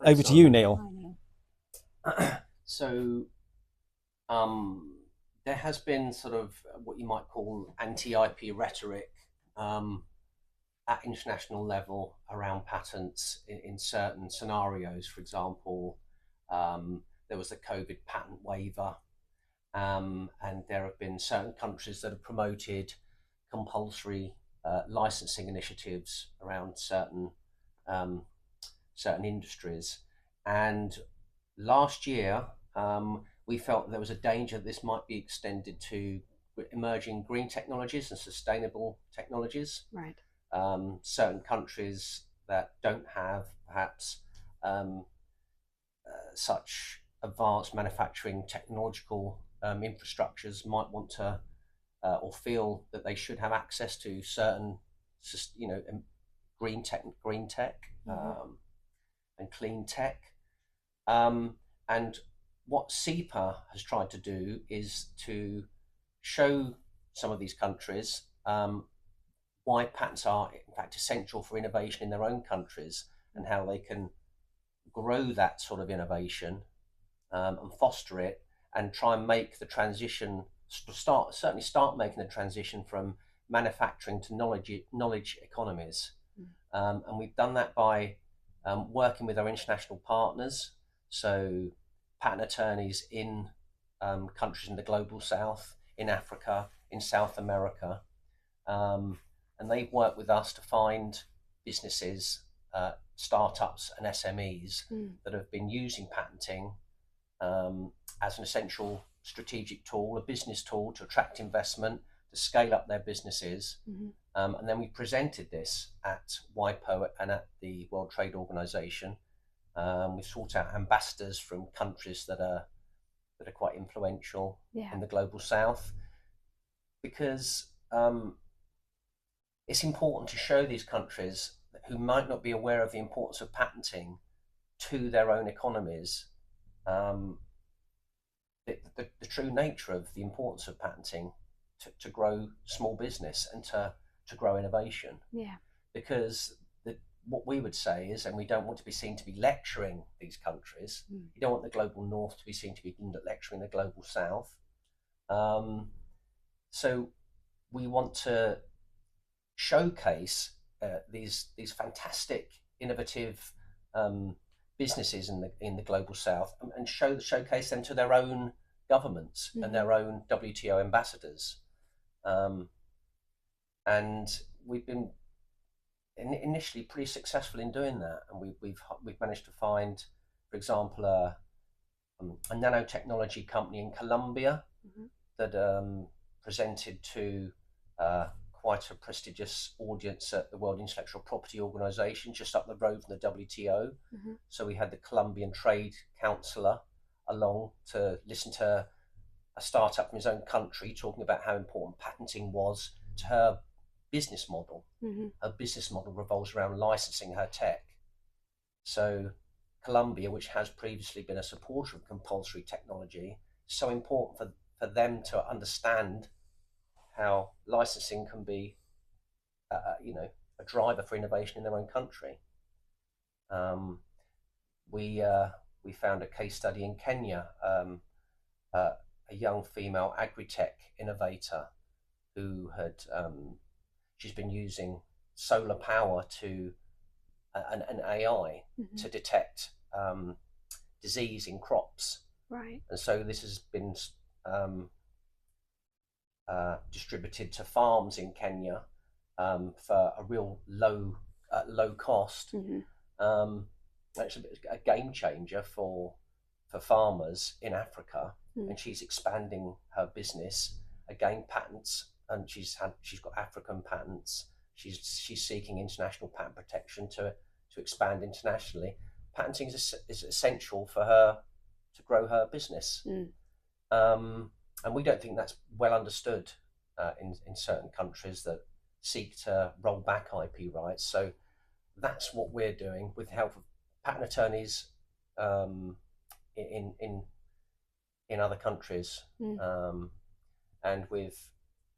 over to you, Neil. So there has been sort of what you might call anti-IP rhetoric at international level around patents in certain scenarios. For example, there was the COVID patent waiver, and there have been certain countries that have promoted compulsory licensing initiatives around um, certain industries. And last year, we felt there was a danger that this might be extended to emerging green technologies and sustainable technologies. Right. Certain countries that don't have perhaps um, such advanced manufacturing technological infrastructures might want to or feel that they should have access to certain, green tech, and clean tech. And what CIPA has tried to do is to show some of these countries why patents are in fact essential for innovation in their own countries, and how they can grow that sort of innovation, and foster it, and try and make the transition, start making the transition from manufacturing to knowledge economies. And we've done that by working with our international partners, so patent attorneys in countries in the global south, in Africa, in South America, and they've worked with us to find businesses, startups and SMEs that have been using patenting as an essential strategic tool, a business tool to attract investment, to scale up their businesses. And then we presented this at WIPO and at the World Trade Organization. We sought out ambassadors from countries that are quite influential in the global south, because it's important to show these countries who might not be aware of the importance of patenting to their own economies, the true nature of the importance of patenting to grow small business and to grow innovation. Yeah. Because what we would say is, and we don't want to be seen to be lecturing these countries. You don't want the global north to be seen to be lecturing the global south. So we want to showcase these fantastic, innovative businesses in the global south, and showcase them to their own governments and their own WTO ambassadors. And we've been initially pretty successful in doing that, and we've managed to find, for example, a nanotechnology company in Colombia that presented to quite a prestigious audience at the World Intellectual Property Organization just up the road from the WTO. So we had the Colombian Trade Councillor along to listen to a startup from his own country talking about how important patenting was to her business model. Her business model revolves around licensing her tech. So Colombia, which has previously been a supporter of compulsory technology, is so important for them to understand how licensing can be, a driver for innovation in their own country. We found a case study in Kenya, a young female agri-tech innovator who had she's been using solar power to an AI to detect disease in crops. Right. And so this has been distributed to farms in Kenya for a real low cost. It's a game changer for farmers in Africa, and she's expanding her business, again patents, and she's got African patents. She's seeking international patent protection to expand internationally. Patenting is essential for her to grow her business. And we don't think that's well understood in certain countries that seek to roll back IP rights. So that's what we're doing with the help of patent attorneys in other countries, and with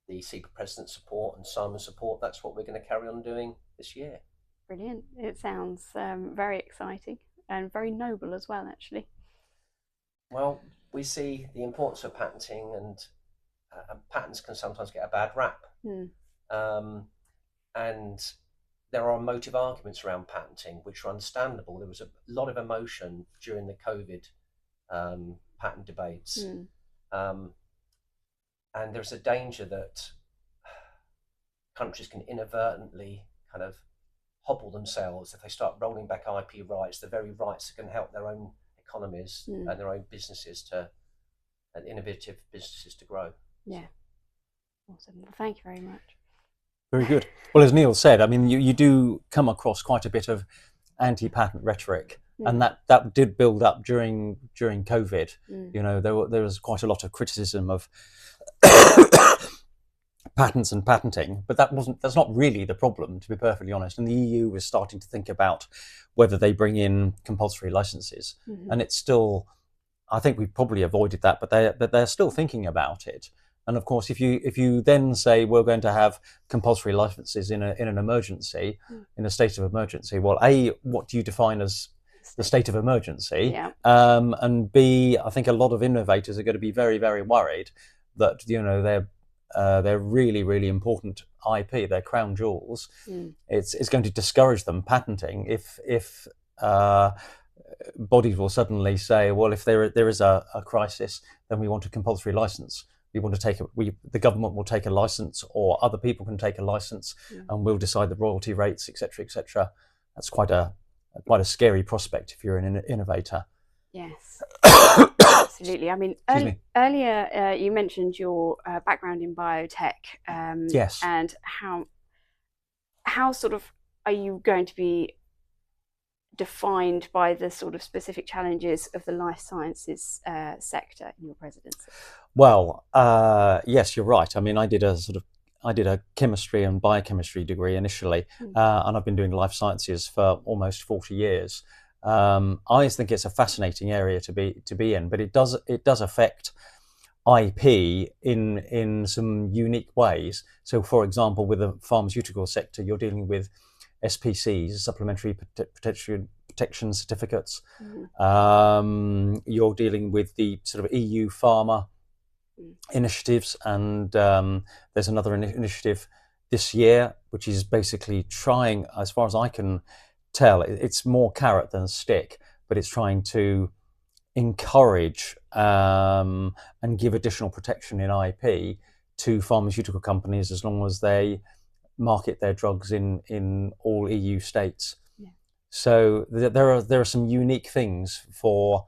the CIPA President's support and Simon's support. That's what we're going to carry on doing this year. Brilliant. It sounds very exciting. and very noble as well, actually. Well, we see the importance of patenting, and patents can sometimes get a bad rap. Um, and there are emotive arguments around patenting, which are understandable. There was a lot of emotion during the COVID patent debates. And there's a danger that countries can inadvertently kind of hobble themselves if they start rolling back IP rights, the very rights that can help their own economies and their own businesses and innovative businesses to grow. Yeah. Awesome. Thank you very much. Very good. Well, as Neil said, I mean, you do come across quite a bit of anti-patent rhetoric, and that did build up during COVID. You know, there was quite a lot of criticism of patents and patenting, but that's not really the problem, to be perfectly honest. And the EU was starting to think about whether they bring in compulsory licenses, and it's still, I think we've probably avoided that, but they're still thinking about it. And of course, if you then say we're going to have compulsory licenses in an emergency, in a state of emergency, well, A, what do you define as the state of emergency? Yeah. And B, I think a lot of innovators are going to be very, very worried that, you know, they're really, really important IP, they're crown jewels. It's going to discourage them patenting if bodies will suddenly say, well, if there is a crisis, then we want a compulsory license. We want to take the government will take a license, or other people can take a license, and we'll decide the royalty rates, etc., etc. That's quite a scary prospect if you're an innovator. Yes, absolutely. I mean, earlier you mentioned your background in biotech. Yes. And how sort of are you going to be defined by the sort of specific challenges of the life sciences sector in your presidency? Well, yes, you're right. I mean, I did a chemistry and biochemistry degree initially, and I've been doing life sciences for almost 40 years. I think it's a fascinating area to be in, but it does affect IP in some unique ways. So, for example, with the pharmaceutical sector, you're dealing with SPCs, supplementary protection certificates. You're dealing with the sort of EU pharma initiatives, and there's another initiative this year which is basically trying, as far as I can tell, it's more carrot than stick, but it's trying to encourage and give additional protection in IP to pharmaceutical companies as long as they market their drugs in all EU states. So there are some unique things for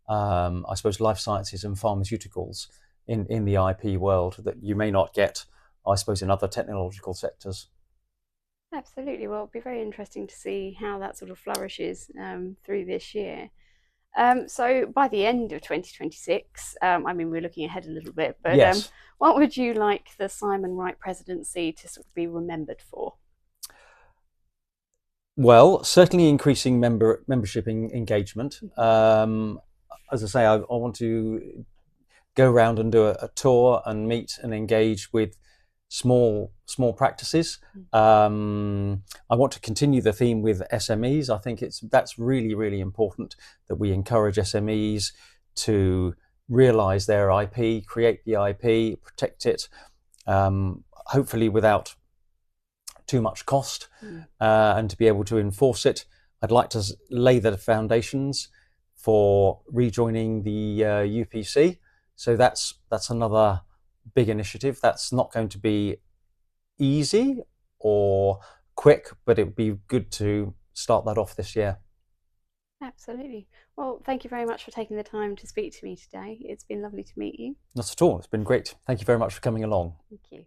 I suppose life sciences and pharmaceuticals in the IP world that you may not get, I suppose, in other technological sectors. Absolutely. Well, it'll be very interesting to see how that sort of flourishes through this year. So by the end of 2026, I mean, we're looking ahead a little bit, but yes. What would you like the Simon Wright presidency to sort of be remembered for? Well, certainly increasing membership engagement. As I say, I want to go around and do a tour and meet and engage with small practices. I want to continue the theme with SMEs. I think that's really, really important that we encourage SMEs to realise their IP, create the IP, protect it, hopefully without too much cost, and to be able to enforce it. I'd like to lay the foundations for rejoining the UPC. So that's another big initiative. That's not going to be easy or quick, but it would be good to start that off this year. Absolutely. Well, thank you very much for taking the time to speak to me today. It's been lovely to meet you. Not at all. It's been great. Thank you very much for coming along. Thank you.